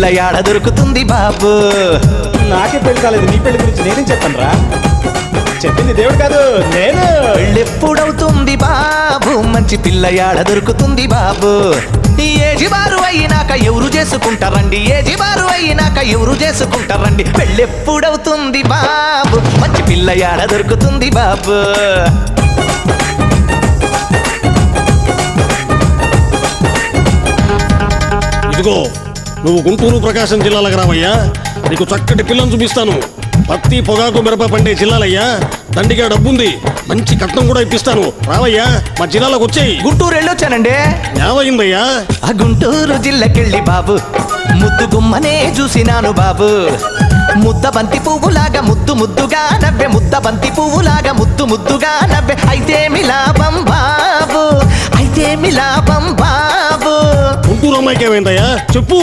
పిల్ల యాడ దొరుకుతుంది బాబు. నాకే పెళ్లి కాలేదు, నీ పెళ్లి గురించి నేనేం చెప్పను రా. చెప్పింది దేవుడు కాదు నేను. పెళ్ళెప్పుడవుతుంది బాబు, మంచి పిల్ల యాడ దొరుకుతుంది బాబు. ఏజి బారు అయినాక ఎవరు చేసుకుంటారండి, ఏజి బారు అయినాక ఎవరు చేసుకుంటారండి. పెళ్ళెప్పుడవుతుంది బాబు, మంచి పిల్ల యాడ దొరుకుతుంది బాబు. ఇదిగో నువ్వు గుంటూరు ప్రకాశం జిల్లాలకు రావయ్యా, నీకు చక్కటి పిల్లని చూపిస్తాను. పత్తి పొగాకు మిరప పండే జిల్లాలయ్యా, దండిగా డబ్బుంది, మంచి కట్నం కూడా ఇప్పిస్తాను. రావయ్యా మా జిల్లాలకు వచ్చేయి. గుంటూరు వెళ్ళొచ్చానండి. ఏమైందయ్యా? ఆ గుంటూరు జిల్లకెళ్ళి బాబు ముద్దు గుమ్మనే చూసినాను బాబు. ముద్ద బంతి పువ్వులాగా ముద్దు ముద్దుగా నవ్వే, ముద్ద బంతి పువ్వులాగా ముద్దు ముద్దుగా నవ్వే. అయితే మిలాపం బాబు, అయితే మిలాపం బాబు. గుంటూరు అమ్మాయికి ఏమైందయ్యా చెప్పు.